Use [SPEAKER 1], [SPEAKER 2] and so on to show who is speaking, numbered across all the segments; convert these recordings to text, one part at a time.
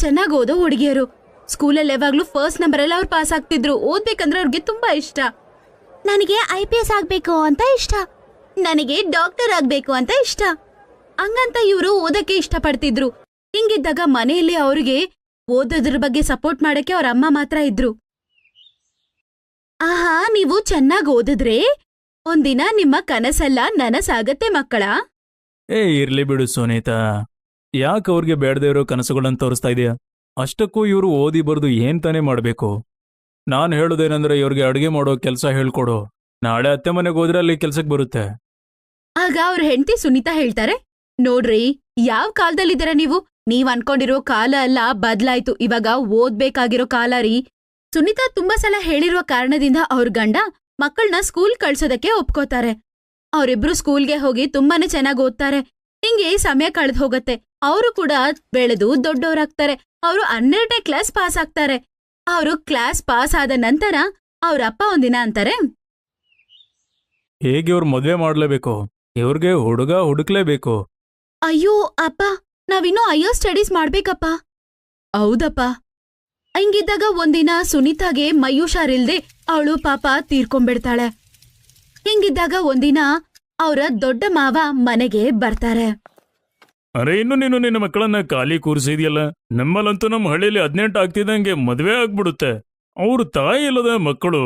[SPEAKER 1] ಚೆನ್ನಾಗಿ ಓದೋ ಹುಡುಗಿಯರು. ಸ್ಕೂಲಲ್ಲಿ ಯಾವಾಗ್ಲೂ ಫಸ್ಟ್ ನಂಬರ್ ಅಲ್ಲಿ ಅವ್ರು ಪಾಸ್ ಆಗ್ತಿದ್ರು. ಓದ್ಬೇಕಂದ್ರೆ ಅವ್ರಿಗೆ ತುಂಬಾ ಇಷ್ಟ. ನನಗೆ IPS ಆಗ್ಬೇಕು ಅಂತ ಇಷ್ಟ, ನನಗೆ ಡಾಕ್ಟರ್ ಆಗ್ಬೇಕು ಅಂತ ಇಷ್ಟ. ಹಂಗಂತ ಇವರು ಓದಕ್ಕೆ ಇಷ್ಟಪಡ್ತಿದ್ರು. ಹಿಂಗಿದ್ದಾಗ ಮನೆಯಲ್ಲಿ ಅವ್ರಿಗೆ ಓದೋದ್ರ ಬಗ್ಗೆ ಸಪೋರ್ಟ್ ಮಾಡಕ್ಕೆ ಅವ್ರ ಅಮ್ಮ ಮಾತ್ರ ಇದ್ರು. ಆಹಾ, ನೀವು ಚೆನ್ನಾಗಿ ಓದಿದ್ರೆ ಒಂದಿನ ನಿಮ್ಮ ಕನಸೆಲ್ಲ ನನಸಾಗತ್ತೆ ಮಕ್ಕಳ.
[SPEAKER 2] ಇರ್ಲಿ ಬಿಡು ಸುನೀತಾ, ಯಾಕೆ ಅವ್ರಿಗೆ ಬೇಡದೇ ಇರೋ ಕನಸುಗಳನ್ನು ತೋರಿಸ್ತಾ ಇದೆಯಾ? ಅಷ್ಟಕ್ಕೂ ಇವರು ಓದಿ ಬರ್ದು ಏನ್ ತಾನೇ ಮಾಡಬೇಕು? ನಾನು ಹೇಳೋದೇನಂದ್ರೆ ಇವ್ರಿಗೆ ಅಡುಗೆ ಮಾಡೋ ಕೆಲಸ ಹೇಳ್ಕೊಡು. ನಾಳೆ ಅತ್ತೆ ಮನೆಗೆ ಹೋದ್ರೆ ಅಲ್ಲಿ ಕೆಲ್ಸಕ್ಕೆ ಬರುತ್ತೆ.
[SPEAKER 1] ಆಗ ಅವ್ರ ಹೆಂಡತಿ ಸುನೀತಾ ಹೇಳ್ತಾರೆ, ನೋಡ್ರಿ, ಯಾವ ಕಾಲದಲ್ಲಿದ್ದೀರ ನೀವು? ನೀವ್ ಅನ್ಕೊಂಡಿರೋ ಕಾಲ ಅಲ್ಲ, ಬದ್ಲಾಯ್ತು. ಇವಾಗ ಓದ್ಬೇಕಾಗಿರೋ ಕಾಲ ರೀ. ಸುನೀತಾ ತುಂಬಾ ಸಲ ಹೇಳಿರುವ ಕಾರಣದಿಂದ ಅವ್ರ ಗಂಡ ಮಕ್ಕಳನ್ನ ಸ್ಕೂಲ್ ಕಳ್ಸೋದಕ್ಕೆ ಒಪ್ಕೋತಾರೆ. ಅವರಿಬ್ರು ಸ್ಕೂಲ್ಗೆ ಹೋಗಿ ತುಂಬಾನೇ ಚೆನ್ನಾಗಿ ಓದ್ತಾರೆ. ಹಿಂಗೆ ಸಮಯ ಕಳೆದು ಹೋಗತ್ತೆ. ಅವರು ಕೂಡ ಬೆಳೆದು ದೊಡ್ಡವರಾಗ್ತಾರೆ. ಅವರು 12ನೇ ಕ್ಲಾಸ್ ಪಾಸ್ ಆಗ್ತಾರೆ. ಅವರು ಕ್ಲಾಸ್ ಪಾಸ್ ಆದ ನಂತರ ಅವ್ರ ಅಪ್ಪ ಒಂದಿನ ಅಂತಾರೆ,
[SPEAKER 2] ಹೇಗೆ ಇವ್ರು ಮದ್ವೆ ಮಾಡ್ಲೇಬೇಕು, ಇವ್ರಿಗೆ ಹುಡುಗ ಹುಡುಕ್ಲೇಬೇಕು.
[SPEAKER 1] ಅಯ್ಯೋ ಅಪ್ಪ, ನಾವಿನ್ನೂ ಹೈಯರ್ ಸ್ಟಡೀಸ್ ಮಾಡ್ಬೇಕಪ್ಪ. ಹೌದಪ್ಪ. ಹಿಂಗಿದ್ದಾಗ ಒಂದಿನ ಸುನೀತಾಗೆ ಮೈ ಹುಷಾರಿಲ್ದೆ ಅವಳು ಪಾಪ ತೀರ್ಕೊಂಡ್ಬಿಡ್ತಾಳೆ. ಹಿಂಗಿದ್ದಾಗ ಒಂದಿನ ಅವರ ದೊಡ್ಡ ಮಾವ ಮನೆಗೆ ಬರ್ತಾರೆ.
[SPEAKER 2] ಅರೆ, ಇನ್ನು ನೀನು ನಿನ್ನ ಮಕ್ಕಳನ್ನ ಖಾಲಿ ಕೂರಿಸಿದ್ಯಲ್ಲ. ನಮ್ಮಲ್ಲಂತೂ ನಮ್ಮ ಹಳ್ಳಿಯಲ್ಲಿ 18 ಆಗ್ತಿದ್ದಂಗೆ ಮದ್ವೆ ಆಗ್ಬಿಡುತ್ತೆ. ಅವ್ರ ತಾಯಿ ಇಲ್ಲದ ಮಕ್ಕಳು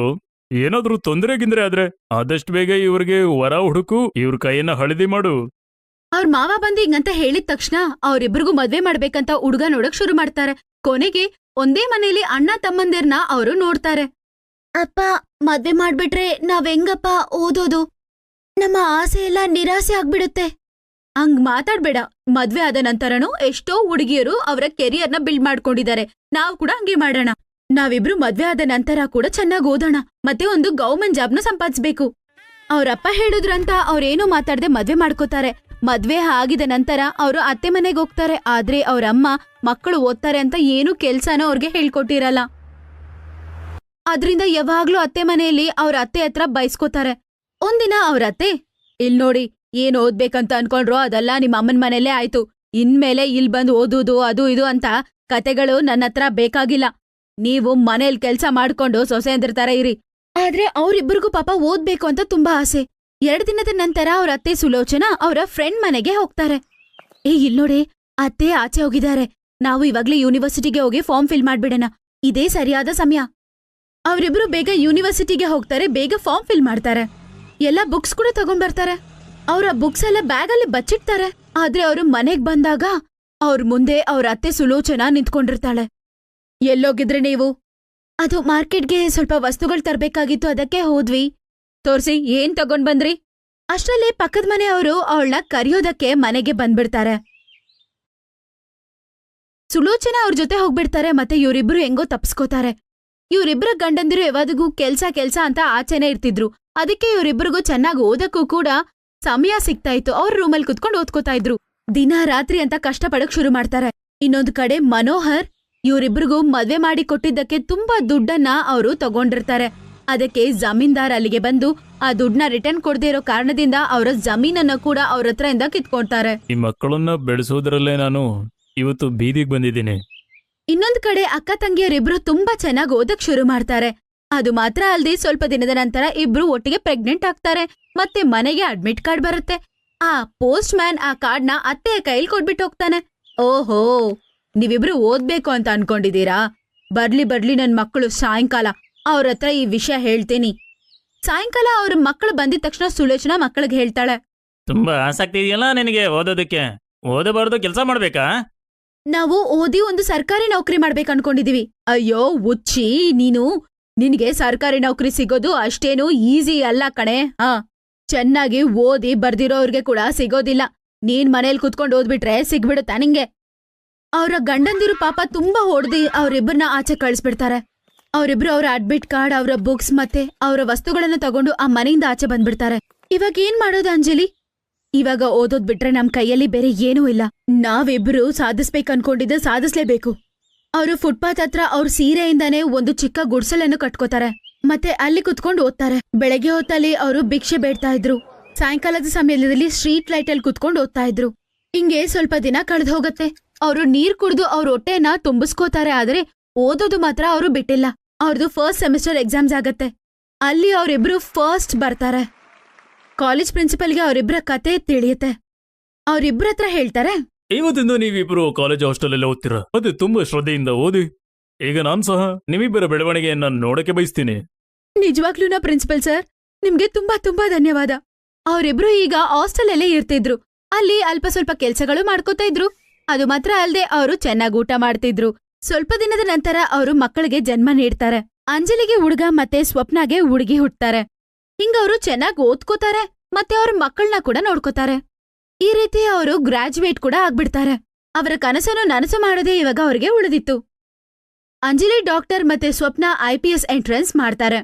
[SPEAKER 2] ಏನಾದ್ರೂ ತೊಂದರೆಗಿಂದ್ರೆ ಆದ್ರೆ ಆದಷ್ಟು ಬೇಗ ಇವ್ರಿಗೆ ವರ ಹುಡುಕು, ಇವ್ರ ಕೈಯನ್ನ ಹಳದಿ ಮಾಡು.
[SPEAKER 1] ಅವ್ರ ಮಾವ ಬಂದು ಹಿಂಗಂತ ಹೇಳಿದ ತಕ್ಷಣ ಅವ್ರಿಬ್ರಿಗೂ ಮದ್ವೆ ಮಾಡ್ಬೇಕಂತ ಹುಡುಗ ನೋಡಕ್ ಶುರು ಮಾಡ್ತಾರೆ. ಕೊನೆಗೆ ಒಂದೇ ಮನೆಯಲ್ಲಿ ಅಣ್ಣ ತಮ್ಮಂದಿರ್ನ ಅವರು ನೋಡ್ತಾರೆ. ಅಪ್ಪ, ಮದ್ವೆ ಮಾಡ್ಬಿಟ್ರೆ ನಾವ್ ಹೆಂಗಪ್ಪ ಓದೋದು? ನಮ್ಮ ಆಸೆ ಎಲ್ಲ ನಿರಾಸೆ ಆಗ್ಬಿಡುತ್ತೆ. ಹಂಗ್ ಮಾತಾಡ್ಬೇಡ. ಮದ್ವೆ ಆದ ನಂತರನೂ ಎಷ್ಟೋ ಹುಡುಗಿಯರು ಅವರ ಕೆರಿಯರ್ನ ಬಿಲ್ಡ್ ಮಾಡ್ಕೊಂಡಿದ್ದಾರೆ. ನಾವು ಕೂಡ ಹಂಗೆ ಮಾಡೋಣ. ನಾವಿಬ್ರು ಮದ್ವೆ ಆದ ನಂತರ ಕೂಡ ಚೆನ್ನಾಗಿ ಓದೋಣ, ಮತ್ತೆ ಒಂದು ಗೌರ್ಮೆಂಟ್ ಜಾಬ್ನ ಸಂಪಾದಿಸ್ಬೇಕು. ಅವ್ರಪ್ಪ ಹೇಳಿದ್ರಂತ ಅವ್ರೇನೂ ಮಾತಾಡದೆ ಮದ್ವೆ ಮಾಡ್ಕೋತಾರೆ. ಮದ್ವೆ ಆಗಿದ ನಂತರ ಅವರು ಅತ್ತೆ ಮನೆಗೆ ಹೋಗ್ತಾರೆ. ಆದ್ರೆ ಅವ್ರಮ್ಮ ಮಕ್ಕಳು ಓದ್ತಾರೆ ಅಂತ ಏನೂ ಕೆಲ್ಸನೂ ಅವ್ರಿಗೆ ಹೇಳ್ಕೊಟ್ಟಿರಲ್ಲ. ಅದ್ರಿಂದ ಯಾವಾಗ್ಲೂ ಅತ್ತೆ ಮನೆಯಲ್ಲಿ ಅವ್ರ ಅತ್ತೆ ಹತ್ರ ಬೈಸ್ಕೋತಾರೆ. ಒಂದಿನ ಅವ್ರ ಅತ್ತೆ, ಇಲ್ ನೋಡಿ, ಏನ್ ಓದ್ಬೇಕಂತ ಅನ್ಕೊಂಡ್ರೋ ಅದೆಲ್ಲ ನಿಮ್ಮ ಅಮ್ಮನ ಮನೇಲೇ ಆಯ್ತು. ಇನ್ಮೇಲೆ ಇಲ್ ಬಂದು ಓದುದು ಅದು ಇದು ಅಂತ ಕತೆಗಳು ನನ್ನ ಹತ್ರ ಬೇಕಾಗಿಲ್ಲ. ನೀವು ಮನೇಲಿ ಕೆಲ್ಸ ಮಾಡ್ಕೊಂಡು ಸೊಸೆಂದಿರ್ತಾರ ಇರಿ. ಆದ್ರೆ ಅವ್ರಿಬ್ಬರಿಗೂ ಪಾಪ ಓದ್ಬೇಕು ಅಂತ ತುಂಬಾ ಆಸೆ. 2 ದಿನದ ನಂತರ ಅವ್ರ ಅತ್ತೆ ಸುಲೋಚನಾ ಅವರ ಫ್ರೆಂಡ್ ಮನೆಗೆ ಹೋಗ್ತಾರೆ. ಇಲ್ ನೋಡಿ, ಅತ್ತೆ ಆಚೆ ಹೋಗಿದ್ದಾರೆ. ನಾವು ಇವಾಗ್ಲೇ ಯೂನಿವರ್ಸಿಟಿಗೆ ಹೋಗಿ ಫಾರ್ಮ್ ಫಿಲ್ ಮಾಡ್ಬಿಡೋಣ. ಇದೇ ಸರಿಯಾದ ಸಮಯ. ಅವರಿಬ್ರು ಬೇಗ ಯೂನಿವರ್ಸಿಟಿಗೆ ಹೋಗ್ತಾರೆ. ಬೇಗ ಫಾರ್ಮ್ ಫಿಲ್ ಮಾಡ್ತಾರೆ. ಎಲ್ಲ ಬುಕ್ಸ್ ಕೂಡ ತಗೊಂಡ್ಬರ್ತಾರೆ. ಅವ್ರ ಬುಕ್ಸ್ ಎಲ್ಲ ಬ್ಯಾಗಲ್ಲಿ ಬಚ್ಚಿಡ್ತಾರೆ. ಆದ್ರೆ ಅವರು ಮನೆಗ್ ಬಂದಾಗ ಅವ್ರ ಮುಂದೆ ಅವ್ರ ಅತ್ತೆ ಸುಲೋಚನಾ ನಿಂತ್ಕೊಂಡಿರ್ತಾಳೆ. ಎಲ್ಲೋಗಿದ್ರೆ ನೀವು? ಅದು ಮಾರ್ಕೆಟ್ಗೆ ಸ್ವಲ್ಪ ವಸ್ತುಗಳು ತರ್ಬೇಕಾಗಿತ್ತು, ಅದಕ್ಕೆ ಹೋದ್ವಿ. ತೋರ್ಸಿ, ಏನ್ ತಗೊಂಡ್ ಬಂದ್ರಿ? ಅಷ್ಟರಲ್ಲಿ ಪಕ್ಕದ ಮನೆಯವರು ಅವಳನ್ನ ಕರೆಯೋದಕ್ಕೆ ಮನೆಗೆ ಬಂದ್ಬಿಡ್ತಾರೆ. ಸುಲೋಚನಾ ಅವ್ರ ಜೊತೆ ಹೋಗ್ಬಿಡ್ತಾರೆ. ಮತ್ತೆ ಇವರಿಬ್ರು ಹೆಂಗೋ ತಪ್ಸ್ಕೋತಾರೆ. ಇವರಿಬ್ಬರ ಗಂಡಂದಿರು ಯಾವಾದಿಗೂ ಕೆಲ್ಸ ಅಂತ ಆಚೆನೆ ಇರ್ತಿದ್ರು. ಅದಕ್ಕೆ ಇವರಿಬ್ಬರಿಗೂ ಚೆನ್ನಾಗಿ ಓದಕ್ಕೂ ಕೂಡ ಸಮಯ ಸಿಗ್ತಾ ಇತ್ತು. ಅವ್ರ ರೂಮಲ್ಲಿ ಕುತ್ಕೊಂಡು ಓದ್ಕೋತಾ ಇದ್ರು. ದಿನ ರಾತ್ರಿ ಅಂತ ಕಷ್ಟಪಡಕ್ ಶುರು ಮಾಡ್ತಾರೆ. ಇನ್ನೊಂದು ಕಡೆ ಮನೋಹರ್ ಇವರಿಬ್ರಿಗೂ ಮದ್ವೆ ಮಾಡಿ ಕೊಟ್ಟಿದ್ದಕ್ಕೆ ತುಂಬಾ ದುಡ್ಡನ್ನ ಅವರು ತಗೊಂಡಿರ್ತಾರೆ. ಅದಕ್ಕೆ ಜಮೀನ್ದಾರ್ ಅಲ್ಲಿಗೆ ಬಂದು ಆ ದುಡ್ಡನ್ನ ರಿಟರ್ನ್ ಕೊಡದೇ ಇರೋ ಕಾರಣದಿಂದ ಅವರ ಜಮೀನನ್ನ ಕೂಡ ಅವ್ರ ಹತ್ರದಿಂದ ಕಿತ್ಕೊಳ್ತಾರೆ.
[SPEAKER 2] ಈ ಮಕ್ಕಳನ್ನ ಬೆಳೆಸೋದ್ರಲ್ಲೇ ನಾನು ಇವತ್ತು ಬೀದಿಗೆ ಬಂದಿದ್ದೀನಿ.
[SPEAKER 1] ಇನ್ನೊಂದ್ ಕಡೆ ಅಕ್ಕ ತಂಗಿಯರಿಬ್ರು ತುಂಬಾ ಚೆನ್ನಾಗಿ ಓದಕ್ ಶುರು ಮಾಡ್ತಾರೆ. ಅದು ಮಾತ್ರ ಅಲ್ದೆ ಸ್ವಲ್ಪ ದಿನದ ನಂತರ ಇಬ್ರು ಒಟ್ಟಿಗೆ ಪ್ರೆಗ್ನೆಂಟ್ ಆಗ್ತಾರೆ. ಮತ್ತೆ ಮನೆಗೆ ಅಡ್ಮಿಟ್ ಕಾರ್ಡ್ ಬರುತ್ತೆ. ಆ ಪೋಸ್ಟ್ ಮ್ಯಾನ್ ಆ ಕಾರ್ಡ್ನ ಅತ್ತೆಯ ಕೈಲಿ ಕೊಟ್ಬಿಟ್ಟು ಹೋಗ್ತಾನೆ. ಓಹೋ, ನೀವಿಬ್ರು ಓದ್ಬೇಕು ಅಂತ ಅನ್ಕೊಂಡಿದೀರಾ? ಬರ್ಲಿ ನನ್ ಮಕ್ಕಳು ಸಾಯಂಕಾಲ ಅವ್ರ ಹತ್ರ ಈ ವಿಷಯ ಹೇಳ್ತೀನಿ. ಸಾಯಂಕಾಲ ಅವ್ರ ಮಕ್ಕಳು ಬಂದಿದ ತಕ್ಷಣ ಸುಲೋಚನಾ ಮಕ್ಕಳಿಗೆ ಹೇಳ್ತಾಳೆ,
[SPEAKER 2] ತುಂಬಾ ಆಸಕ್ತಿ ಇದೆಯಲ್ಲ ನಿನಗೆ ಓದೋದಕ್ಕೆ. ಓದಬಾರ್ದು, ಕೆಲಸ ಮಾಡ್ಬೇಕಾ?
[SPEAKER 1] ನಾವು ಓದಿ ಒಂದು ಸರ್ಕಾರಿ ನೌಕರಿ ಮಾಡ್ಬೇಕು ಅನ್ಕೊಂಡಿದೀವಿ. ಅಯ್ಯೋ ಹುಚ್ಚಿ ನೀನು, ನಿನ್ಗೆ ಸರ್ಕಾರಿ ನೌಕರಿ ಸಿಗೋದು ಅಷ್ಟೇನು ಈಸಿ ಅಲ್ಲ ಕಣೆ. ಚೆನ್ನಾಗಿ ಓದಿ ಬರ್ದಿರೋರ್ಗೆ ಕೂಡ ಸಿಗೋದಿಲ್ಲ. ನೀನ್ ಮನೇಲಿ ಕುತ್ಕೊಂಡು ಓದ್ಬಿಟ್ರೆ ಸಿಗ್ಬಿಡುತ್ತಾ ನಿಂಗೆ? ಅವ್ರ ಗಂಡಂದಿರು ಪಾಪ ತುಂಬಾ ಹೊಡ್ದಿ ಅವ್ರಿಬ್ಬರನ್ನ ಆಚೆ ಕಳಿಸ್ಬಿಡ್ತಾರೆ. ಅವರಿಬ್ರು ಅವ್ರ ಅಡ್ಮಿಟ್ ಕಾರ್ಡ್, ಅವರ ಬುಕ್ಸ್ ಮತ್ತೆ ಅವರ ವಸ್ತುಗಳನ್ನ ತಗೊಂಡು ಆ ಮನೆಯಿಂದ ಆಚೆ ಬಂದ್ಬಿಡ್ತಾರೆ. ಇವಾಗ ಏನ್ ಮಾಡೋದು ಅಂಜಲಿ? ಇವಾಗ ಓದೋದ್ ಬಿಟ್ರೆ ನಮ್ ಕೈಯಲ್ಲಿ ಬೇರೆ ಏನೂ ಇಲ್ಲ. ನಾವಿಬ್ರು ಸಾಧಿಸ್ಬೇಕನ್ಕೊಂಡಿದ್ದ ಸಾಧಿಸ್ಲೇಬೇಕು. ಅವರು ಫುಟ್ಪಾತ್ ಹತ್ರ ಅವ್ರ ಸೀರೆಯಿಂದಾನೇ ಒಂದು ಚಿಕ್ಕ ಗುಡ್ಸಲನ್ನು ಕಟ್ಕೋತಾರೆ. ಮತ್ತೆ ಅಲ್ಲಿ ಕುತ್ಕೊಂಡು ಓದ್ತಾರೆ. ಬೆಳಗ್ಗೆ ಹೊತ್ತಲ್ಲಿ ಅವರು ಭಿಕ್ಷೆ ಬೇಡ್ತಾ ಇದ್ರು. ಸಾಯಂಕಾಲದ ಸಮಯದಲ್ಲಿ ಸ್ಟ್ರೀಟ್ ಲೈಟ್ ಅಲ್ಲಿ ಕುತ್ಕೊಂಡು ಓದ್ತಾ ಇದ್ರು. ಹಿಂಗೆ ಸ್ವಲ್ಪ ದಿನ ಕಳೆದು ಹೋಗತ್ತೆ. ಅವರು ನೀರ್ ಕುಡಿದು ಅವ್ರ ಹೊಟ್ಟೆನ ತುಂಬಿಸ್ಕೋತಾರೆ, ಆದ್ರೆ ಓದೋದು ಮಾತ್ರ ಅವರು ಬಿಟ್ಟಿಲ್ಲ. ಅವ್ರದ್ದು ಫಸ್ಟ್ ಸೆಮಿಸ್ಟರ್ ಎಕ್ಸಾಮ್ಸ್ ಆಗತ್ತೆ. ಅಲ್ಲಿ ಅವರಿಬ್ರು ಫಸ್ಟ್ ಬರ್ತಾರೆ. ಕಾಲೇಜ್ ಪ್ರಿನ್ಸಿಪಲ್ಗೆ ಅವರಿಬ್ರ ಕತೆ ತಿಳಿಯುತ್ತೆ. ಅವ್ರಿಬ್ರ ಹತ್ರ ಹೇಳ್ತಾರೆ,
[SPEAKER 2] ಇವತ್ತಿಂದ ನೀವಿಬ್ರು ಕಾಲೇಜ್ ಹಾಸ್ಟೆಲ್ ಓದ್ತೀರಾ, ಅದೇ ತುಂಬಾ ಶ್ರದ್ಧೆಯಿಂದ ಓದಿ. ಈಗ ನಾನ್ ಸಹ ನಿಮ್ಮಿಬ್ಬರ ಬೆಳವಣಿಗೆಯನ್ನ ನೋಡಕ್ಕೆ ಬಯಸ್ತೀನಿ.
[SPEAKER 1] ನಿಜವಾಗ್ಲೂನಾ ಪ್ರಿನ್ಸಿಪಲ್ ಸರ್, ನಿಮ್ಗೆ ತುಂಬಾ ತುಂಬಾ ಧನ್ಯವಾದ. ಅವರಿಬ್ರು ಈಗ ಹಾಸ್ಟೆಲ್ ಅಲ್ಲೇ ಇರ್ತಿದ್ರು. ಅಲ್ಲಿ ಅಲ್ಪ ಸ್ವಲ್ಪ ಕೆಲ್ಸಗಳು ಮಾಡ್ಕೋತಾ ಇದ್ರು. ಅದು ಮಾತ್ರ ಅಲ್ದೆ ಅವರು ಚೆನ್ನಾಗಿ ಊಟ ಮಾಡ್ತಿದ್ರು. ಸ್ವಲ್ಪ ದಿನದ ನಂತರ ಅವರು ಮಕ್ಕಳಿಗೆ ಜನ್ಮ ನೀಡ್ತಾರೆ. ಅಂಜಲಿಗೆ ಹುಡುಗ ಮತ್ತೆ ಸ್ವಪ್ನಾಗೆ ಹುಡುಗಿ ಹುಟ್ತಾರೆ. ಹಿಂಗವರು ಚೆನ್ನಾಗಿ ಓದ್ಕೋತಾರೆ ಮತ್ತೆ ಅವ್ರ ಮಕ್ಕಳನ್ನ ಕೂಡ ನೋಡ್ಕೋತಾರೆ. ಈ ರೀತಿ ಅವರು ಗ್ರಾಜುಯೇಟ್ ಕೂಡ ಆಗ್ಬಿಡ್ತಾರೆ. ಅವರ ಕನಸನ್ನು ನನಸು ಮಾಡೋದೇ ಇವಾಗ ಅವ್ರಿಗೆ ಉಳಿದಿತ್ತು. ಅಂಜಲಿ ಡಾಕ್ಟರ್ ಮತ್ತೆ ಸ್ವಪ್ನ IPS ಎಂಟ್ರೆನ್ಸ್ ಮಾಡ್ತಾರೆ.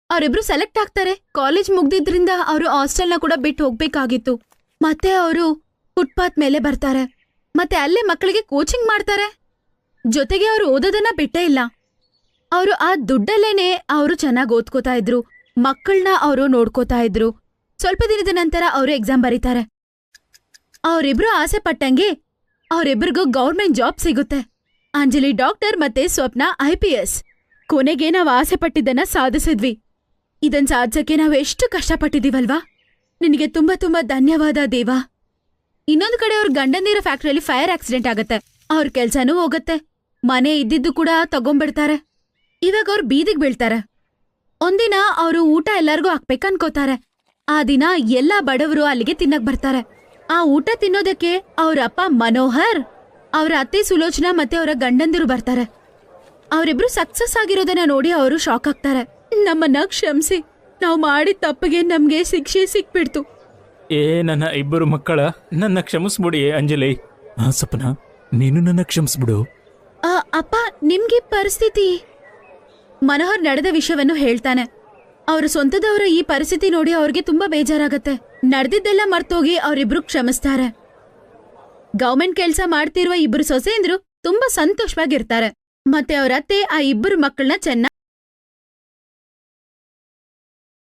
[SPEAKER 1] ಅವರಿಬ್ರು ಸೆಲೆಕ್ಟ್ ಆಗ್ತಾರೆ. ಕಾಲೇಜ್ ಮುಗ್ದಿದ್ರಿಂದ ಅವರು ಹಾಸ್ಟೆಲ್ನ ಕೂಡ ಬಿಟ್ಟು ಹೋಗ್ಬೇಕಾಗಿತ್ತು. ಮತ್ತೆ ಅವರು ಫುಟ್ಪಾತ್ ಮೇಲೆ ಬರ್ತಾರೆ. ಮತ್ತೆ ಅಲ್ಲೇ ಮಕ್ಕಳಿಗೆ ಕೋಚಿಂಗ್ ಮಾಡ್ತಾರೆ. ಜೊತೆಗೆ ಅವರು ಓದೋದನ್ನ ಬಿಟ್ಟೇ ಇಲ್ಲ. ಅವರು ಆ ದುಡ್ಡಲ್ಲೇನೆ ಅವರು ಚೆನ್ನಾಗಿ ಓದ್ಕೋತಾ ಇದ್ರು. ಮಕ್ಕಳನ್ನ ಅವರು ನೋಡ್ಕೋತಾ ಇದ್ರು. ಸ್ವಲ್ಪ ದಿನದ ನಂತರ ಅವರು ಎಕ್ಸಾಮ್ ಬರೀತಾರೆ. ಅವರಿಬ್ರು ಆಸೆ ಪಟ್ಟಂಗೆ ಅವರಿಬ್ರಿಗೂ ಗೌರ್ಮೆಂಟ್ ಜಾಬ್ ಸಿಗುತ್ತೆ. ಅಂಜಲಿ ಡಾಕ್ಟರ್ ಮತ್ತೆ ಸ್ವಪ್ನ IPS. ಕೊನೆಗೆ ನಾವು ಆಸೆ ಪಟ್ಟಿದ್ದನ್ನ ಸಾಧಿಸಿದ್ವಿ. ಇದನ್ ಸಾಧಿಸಕ್ಕೆ ನಾವು ಎಷ್ಟು ಕಷ್ಟಪಟ್ಟಿದೀವಲ್ವಾ. ನಿನಗೆ ತುಂಬಾ ತುಂಬಾ ಧನ್ಯವಾದ ದೇವಾ. ಇನ್ನೊಂದು ಕಡೆ ಅವ್ರ ಗಂಡಂದಿರೋ ಫ್ಯಾಕ್ಟ್ರಿಯಲ್ಲಿ ಫೈರ್ ಆಕ್ಸಿಡೆಂಟ್ ಆಗತ್ತೆ. ಅವ್ರ ಕೆಲ್ಸನೂ ಹೋಗತ್ತೆ. ಮನೆ ಇದ್ದಿದ್ದು ಕೂಡ ತಗೊಂಡ್ಬಿಡ್ತಾರೆ. ಇವಾಗ ಅವ್ರು ಬೀದಿಗೆ ಬೀಳ್ತಾರೆ. ಒಂದಿನ ಅವರು ಊಟ ಎಲ್ಲರಿಗೂ ಹಾಕ್ಬೇಕನ್ಕೋತಾರೆ. ಆ ದಿನ ಎಲ್ಲಾ ಬಡವರು ಅಲ್ಲಿಗೆ ತಿನ್ನಕ್ ಬರ್ತಾರೆ. ಆ ಊಟ ತಿನ್ನೋದಕ್ಕೆ ಅವ್ರ ಅಪ್ಪ ಮನೋಹರ್, ಅವ್ರ ಅತ್ತೆ ಸುಲೋಚನಾ ಮತ್ತೆ ಅವರ ಗಂಡಂದಿರು ಬರ್ತಾರೆ. ಅವರಿಬ್ರು ಸಕ್ಸಸ್ ಆಗಿರೋದನ್ನ ನೋಡಿ ಅವರು ಶಾಕ್ ಆಗ್ತಾರೆ. ನಮ್ಮನ್ನ ಕ್ಷಮಿಸಿ, ನಾವು ಮಾಡಿದ ತಪ್ಪಿಗೆ ನಮ್ಗೆ ಶಿಕ್ಷೆ ಸಿಕ್ಬಿಡ್ತು.
[SPEAKER 2] ನನ್ನ ಇಬ್ಬರು ಮಕ್ಕಳ ನನ್ನ ಕ್ಷಮಿಸ್ಬಿಡಿ ಅಂಜಲಿ. ಸಪನಾ, ನೀನು ನನ್ನ ಕ್ಷಮಿಸ್ಬಿಡು.
[SPEAKER 1] ಅಪ್ಪ, ನಿಮ್ಗೆ ಪರಿಸ್ಥಿತಿ. ಮನೋಹರ್ ನಡೆದ ವಿಷಯವನ್ನು ಹೇಳ್ತಾನೆ. ಅವ್ರ ಸ್ವಂತದವರ ಈ ಪರಿಸ್ಥಿತಿ ನೋಡಿ ಅವ್ರಿಗೆ ತುಂಬಾ ಬೇಜಾರಾಗತ್ತೆ. ನಡೆದಿದ್ದೆಲ್ಲ ಮರ್ತೋಗಿ ಅವರಿಬ್ರು ಕ್ಷಮಿಸ್ತಾರೆ. ಗೌರ್ಮೆಂಟ್ ಕೆಲ್ಸ ಮಾಡ್ತಿರುವ ಇಬ್ರು ಸೊಸೆಂದ್ರು ತುಂಬಾ ಸಂತೋಷವಾಗಿರ್ತಾರೆ. ಮತ್ತೆ ಅವ್ರ ಅತ್ತೆ ಆ ಇಬ್ಬರು ಮಕ್ಕಳನ್ನ ಚೆನ್ನಾಗಿ